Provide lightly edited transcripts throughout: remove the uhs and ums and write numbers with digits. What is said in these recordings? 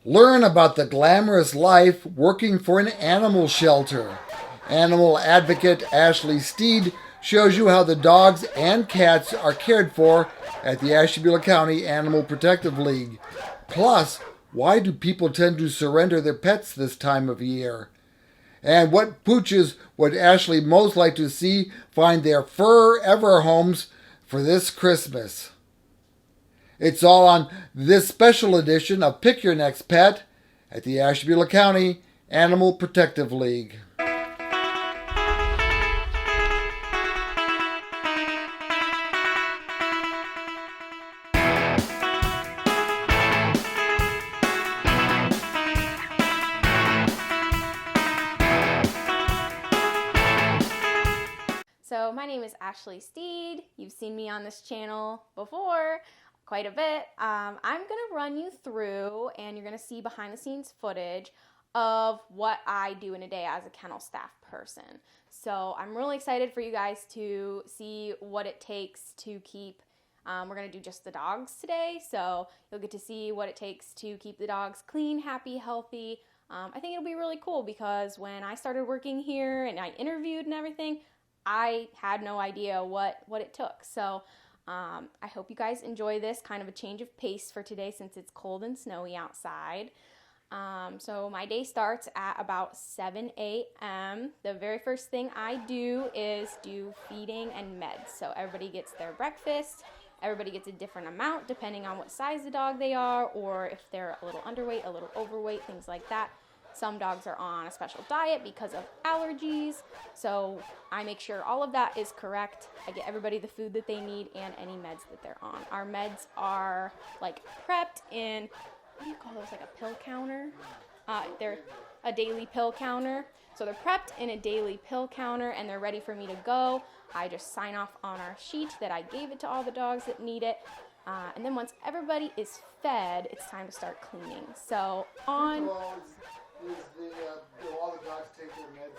Learn about the glamorous life working for an animal shelter. Animal advocate Ashley Steed shows you how the dogs and cats are cared for at the Ashtabula County Animal Protective League. Plus, why do people tend to surrender their pets this time of year? And what pooches would Ashley most like to see find their forever homes for this Christmas? It's all on this special edition of Pick Your Next Pet at the Ashtabula County Animal Protective League. So my name is Ashley Steed. You've seen me on this channel before quite a bit. I'm going to run you through, and you're going to see behind the scenes footage of what I do in a day as a kennel staff person. So I'm really excited for you guys to see what it takes to keep, we're going to do just the dogs today. So you'll get to see what it takes to keep the dogs clean, happy, healthy. I think it'll be really cool because when I started working here and I interviewed and everything, I had no idea what it took. So I hope you guys enjoy this, kind of a change of pace for today since it's cold and snowy outside. So my day starts at about 7 a.m. The very first thing I do is do feeding and meds. So everybody gets their breakfast. Everybody gets a different amount depending on what size the dog they are, or if they're a little underweight, a little overweight, things like that. Some dogs are on a special diet because of allergies, so I make sure all of that is correct. I get everybody the food that they need and any meds that they're on. Our meds are like prepped in, what do you call those, like a pill counter? They're a daily pill counter. So they're prepped in a daily pill counter and they're ready for me to go. I just sign off on our sheet that I gave it to all the dogs that need it. And then once everybody is fed, it's time to start cleaning. So on... Do all the dogs take their meds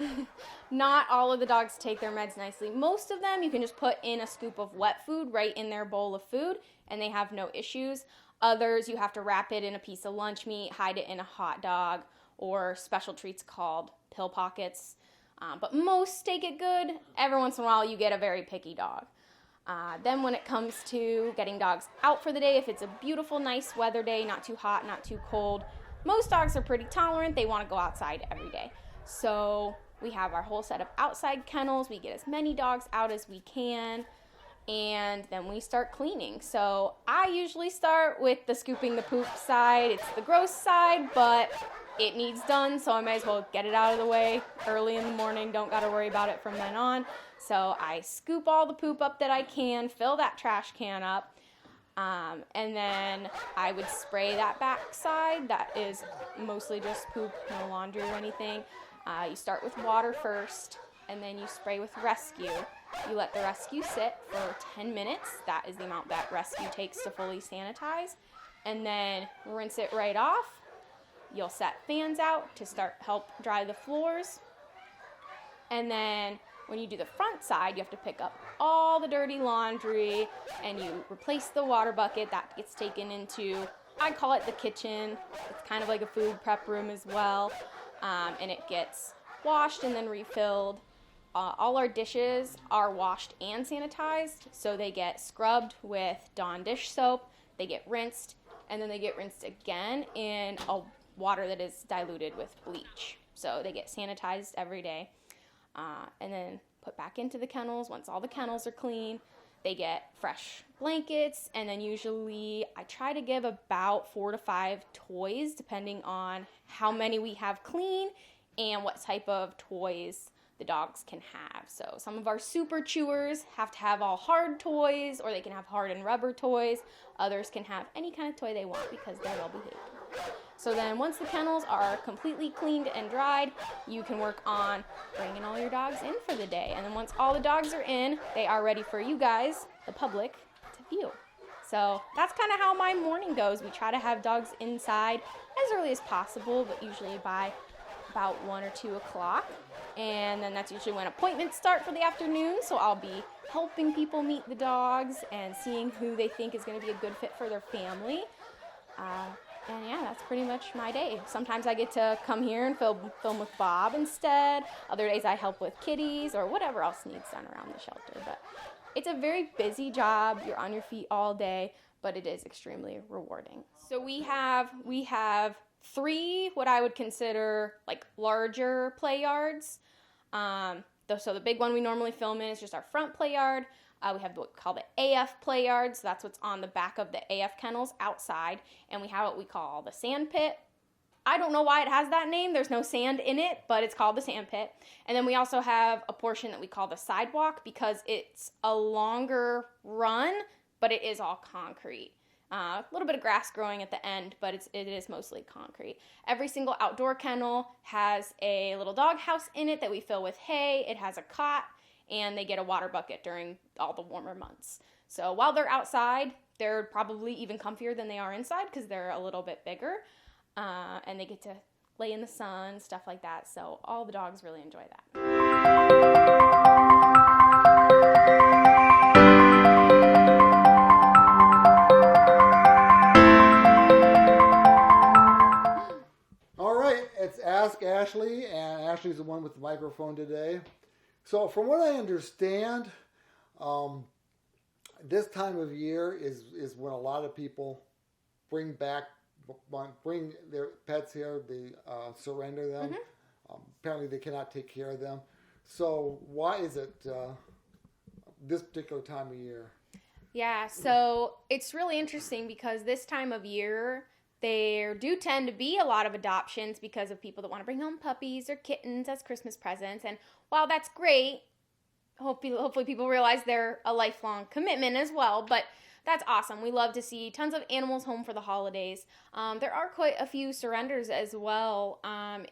nicely? Not all of the dogs take their meds nicely. Most of them you can just put in a scoop of wet food right in their bowl of food and they have no issues. Others you have to wrap it in a piece of lunch meat, hide it in a hot dog, or special treats called pill pockets. But most take it good. Every once in a while you get a very picky dog. Then when it comes to getting dogs out for the day, if it's a beautiful, nice weather day, not too hot, not too cold, most dogs are pretty tolerant. They want to go outside every day. So we have our whole set of outside kennels. We get as many dogs out as we can. And then we start cleaning. So I usually start with the scooping the poop side. It's the gross side, but it needs done. So I might as well get it out of the way early in the morning. Don't got to worry about it from then on. So I scoop all the poop up that I can, fill that trash can up. And then I would spray that back side. That is mostly just poop, no laundry or anything. You start with water first, and then you spray with rescue. You let the rescue sit for 10 minutes. That is the amount that rescue takes to fully sanitize. And then rinse it right off. You'll set fans out to help dry the floors. And then when you do the front side, you have to pick up all the dirty laundry and you replace the water bucket. That gets taken into, I call it the kitchen. It's kind of like a food prep room as well. And it gets washed and then refilled. All our dishes are washed and sanitized. So they get scrubbed with Dawn dish soap. They get rinsed and then they get rinsed again in a water that is diluted with bleach. So they get sanitized every day. And then put back into the kennels. Once all the kennels are clean, they get fresh blankets, and then usually I try to give about 4 to 5 toys depending on how many we have clean and what type of toys the dogs can have. So some of our super chewers have to have all hard toys, or they can have hard and rubber toys. Others can have any kind of toy they want because they're well behaved. So then once the kennels are completely cleaned and dried, you can work on bringing all your dogs in for the day. And then once all the dogs are in, they are ready for you guys, the public, to view. So that's kind of how my morning goes. We try to have dogs inside as early as possible, but usually by about 1 or 2 o'clock. And then that's usually when appointments start for the afternoon. So I'll be helping people meet the dogs and seeing who they think is going to be a good fit for their family. And yeah, that's pretty much my day. Sometimes I get to come here and film with Bob instead. Other days I help with kitties or whatever else needs done around the shelter. But it's a very busy job. You're on your feet all day, but it is extremely rewarding. So we have 3 what I would consider like larger play yards. So the big one we normally film in is just our front play yard. We have what we call the AF play yard, so that's what's on the back of the AF kennels outside. And we have what we call the sand pit. I don't know why it has that name. There's no sand in it, but it's called the sand pit. And then we also have a portion that we call the sidewalk because it's a longer run, but it is all concrete. A little bit of grass growing at the end, but it is mostly concrete. Every single outdoor kennel has a little dog house in it that we fill with hay. It has a cot, and they get a water bucket during all the warmer months. So while they're outside, they're probably even comfier than they are inside because they're a little bit bigger, and they get to lay in the sun, stuff like that. So all the dogs really enjoy that. All right, it's Ask Ashley, and Ashley's the one with the microphone today. So from what I understand, this time of year is when a lot of people bring their pets here, they surrender them. Apparently they cannot take care of them. So why is it this particular time of year? Yeah, so it's really interesting because this time of year, there do tend to be a lot of adoptions because of people that want to bring home puppies or kittens as Christmas presents. And while that's great, hopefully people realize they're a lifelong commitment as well. But that's awesome. We love to see tons of animals home for the holidays. There are quite a few surrenders as well.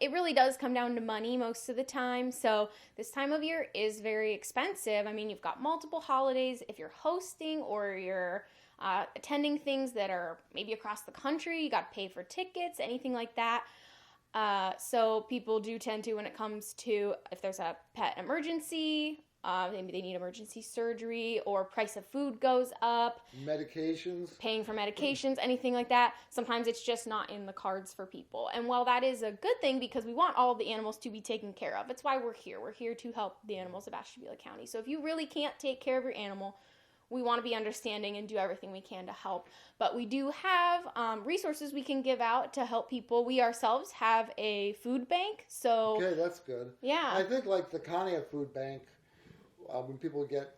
It really does come down to money most of the time. So this time of year is very expensive. I mean, you've got multiple holidays. If you're hosting or you're attending things that are maybe across the country, you got to pay for tickets, anything like that. So people do tend to, when it comes to if there's a pet emergency, maybe they need emergency surgery or price of food goes up. Medications. Paying for medications, anything like that. Sometimes it's just not in the cards for people. And while that is a good thing because we want all of the animals to be taken care of, it's why we're here. We're here to help the animals of Ashtabula County. So if you really can't take care of your animal, we want to be understanding and do everything we can to help. But we do have resources we can give out to help people. We ourselves have a food bank. So okay, that's good. Yeah. I think like the county food bank, when people get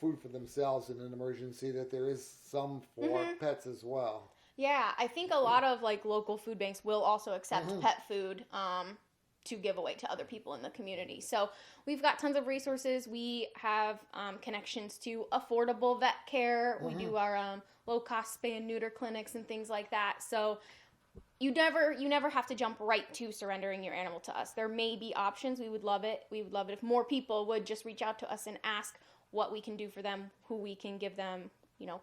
food for themselves in an emergency, that there is some for pets as well. Yeah, I think a lot of like local food banks will also accept pet food to give away to other people in the community. So we've got tons of resources. We have connections to affordable vet care. We do our low-cost spay and neuter clinics and things like that. So you never have to jump right to surrendering your animal to us. There may be options. We would love it. We would love it if more people would just reach out to us and ask what we can do for them, who we can give them,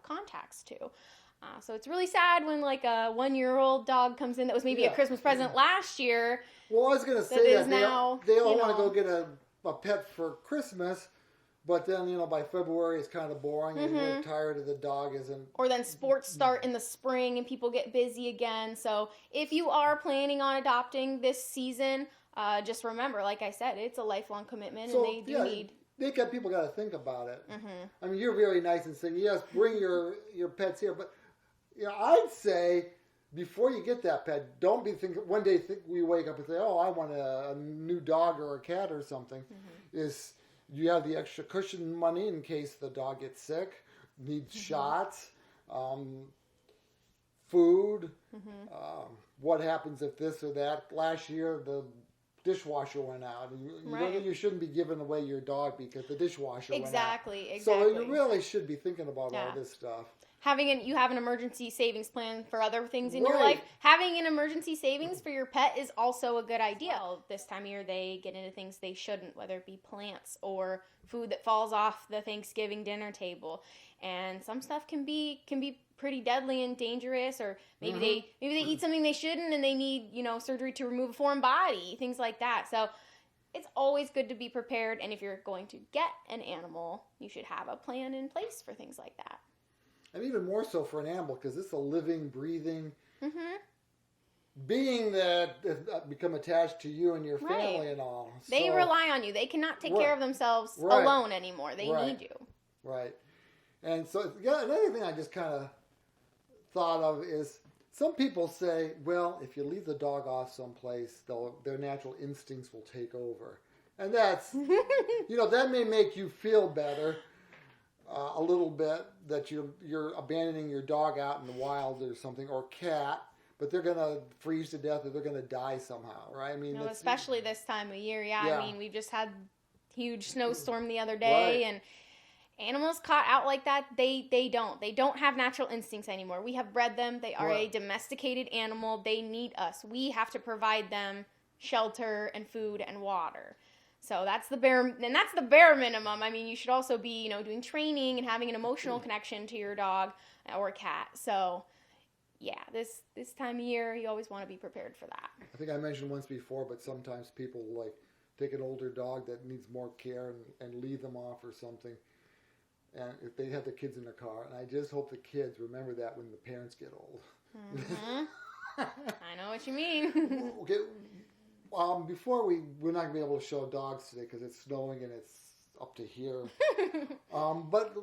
contacts to. So it's really sad when like a 1-year-old dog comes in that was maybe a Christmas present last year. Well, I was going to say that now, they all want to go get a pet for Christmas, but then, by February it's kind of boring and you're tired of the dog isn't. Or then sports start in the spring and people get busy again. So if you are planning on adopting this season, just remember, like I said, it's a lifelong commitment and they do need... People got to think about it. I mean, you're very nice and saying, yes, bring your pets here, but I'd say before you get that pet, don't be thinking, one day we wake up and say, oh, I want a new dog or a cat or something. Is you have the extra cushion money in case the dog gets sick, needs shots, food, what happens if this or that. Last year, the dishwasher went out. You shouldn't be giving away your dog because the dishwasher went out. Exactly. So you really should be thinking about all this stuff. You have an emergency savings plan for other things in your life. Having an emergency savings for your pet is also a good idea. This time of year, they get into things they shouldn't, whether it be plants or food that falls off the Thanksgiving dinner table. And some stuff can be pretty deadly and dangerous, or maybe they eat something they shouldn't and they need, surgery to remove a foreign body, things like that. So it's always good to be prepared. And if you're going to get an animal, you should have a plan in place for things like that. and even more so for an animal, because it's a living, breathing Mm-hmm. being that has become attached to you and your family Right. and all. They So, rely on you. They cannot take Right. care of themselves Right. alone anymore. They Right. need you. right. And so, yeah, another thing I just kind of thought of is some people say, well, if you leave the dog off someplace, their natural instincts will take over. And that's, that may make you feel better a little bit, that you're abandoning your dog out in the wild or something, or cat, but they're going to freeze to death or they're going to die somehow, right? I mean, Especially this time of year. Yeah, Yeah. I mean, we've just had huge snowstorm the other day, Right. and animals caught out like that, they don't have natural instincts anymore. We have bred them. They are a Right. domesticated animal. They need us. We have to provide them shelter and food and water. So that's the bare minimum. I mean, you should also be, doing training and having an emotional connection to your dog or cat. So yeah, this time of year, you always want to be prepared for that. I think I mentioned once before, but sometimes people like take an older dog that needs more care and leave them off or something. And if they have the kids in the car, and I just hope the kids remember that when the parents get old. Mm-hmm. I know what you mean. Okay, before we're not gonna be able to show dogs today because it's snowing and it's up to here. But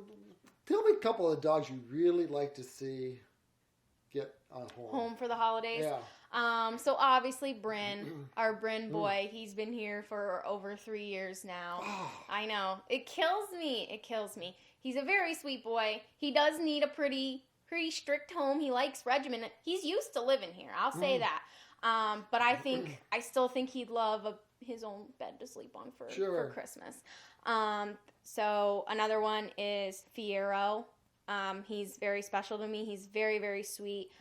tell me a couple of dogs you really like to see get on Home for the holidays. Yeah. So obviously Bryn, our Bryn boy, he's been here for over 3 years now. Oh. I know. It kills me. He's a very sweet boy. He does need a pretty strict home. He likes regimen. He's used to living here. I'll say that. But I still think he'd love his own bed to sleep on for Christmas. So another one is Fiero. He's very special to me. He's very, very sweet.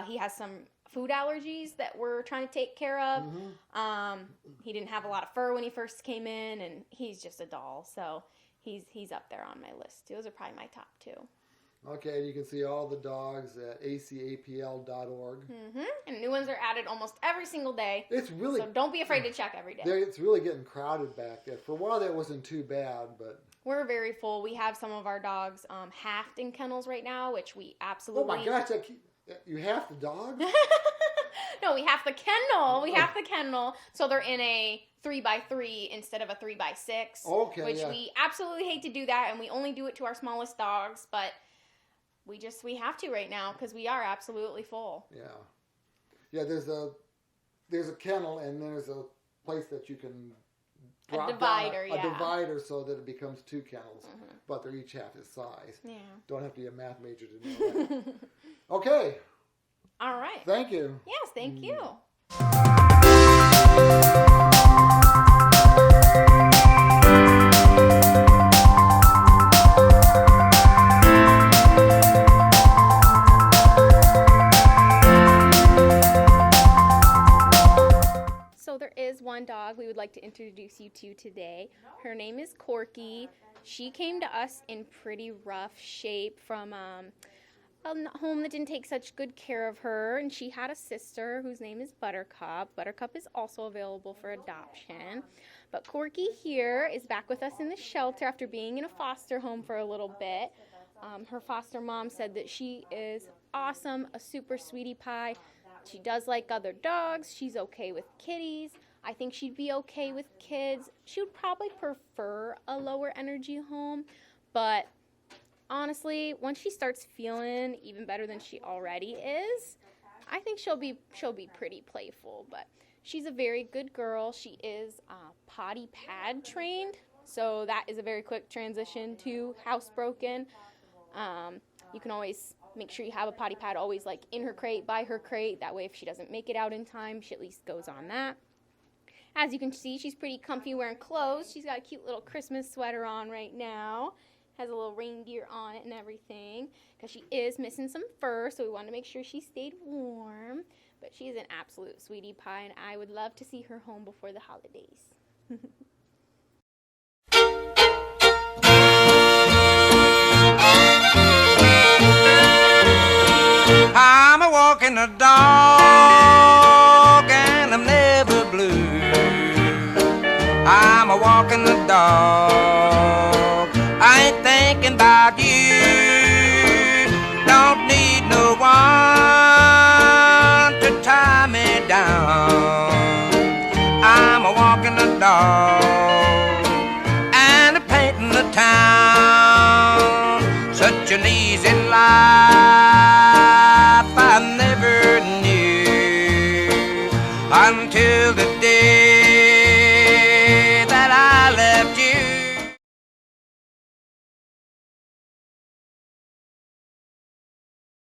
He has some food allergies that we're trying to take care of. Mm-hmm. He didn't have a lot of fur when he first came in, and he's just a doll. So he's up there on my list. Those are probably my top two. Okay, you can see all the dogs at acapl.org. Mm-hmm. And new ones are added almost every single day. It's really so don't be afraid to check every day. It's really getting crowded back there. For a while, that wasn't too bad, but we're very full. We have some of our dogs halved in kennels right now, which we absolutely. Oh my gosh! You have the dogs? No, we have the kennel. So they're in a 3x3 instead of a 3x6. Okay, which we absolutely hate to do that, and we only do it to our smallest dogs, but we have to right now because we are absolutely full. Yeah. There's a kennel and there's a place that you can drop a divider, down a divider so that it becomes two kennels, but they're each half his size. Yeah. Don't have to be a math major to know that. Okay. All right. Thank you. Yes, thank you. So there is one dog we would like to introduce you to today. Her name is Corky. She came to us in pretty rough shape from a home that didn't take such good care of her, and she had a sister whose name is Buttercup. Buttercup is also available for adoption. But Corky here is back with us in the shelter after being in a foster home for a little bit. Her foster mom said that she is awesome, a super sweetie pie. She does like other dogs. She's okay with kitties. I think she'd be okay with kids. She would probably prefer a lower energy home, but honestly, once she starts feeling even better than she already is, I think she'll be pretty playful. But she's a very good girl. She is potty pad trained, so that is a very quick transition to housebroken. You can always make sure you have a potty pad always like in her crate, by her crate. That way if she doesn't make it out in time, she at least goes on that. As you can see, she's pretty comfy wearing clothes. She's got a cute little Christmas sweater on right now. Has a little reindeer on it and everything because she is missing some fur, so we wanted to make sure she stayed warm. But she's an absolute sweetie pie, and I would love to see her home before the holidays. I'm a walking a dog and I'm never blue. I'm a walking the dog, I ain't thinking about you. dog and a painting the town. Such an easy life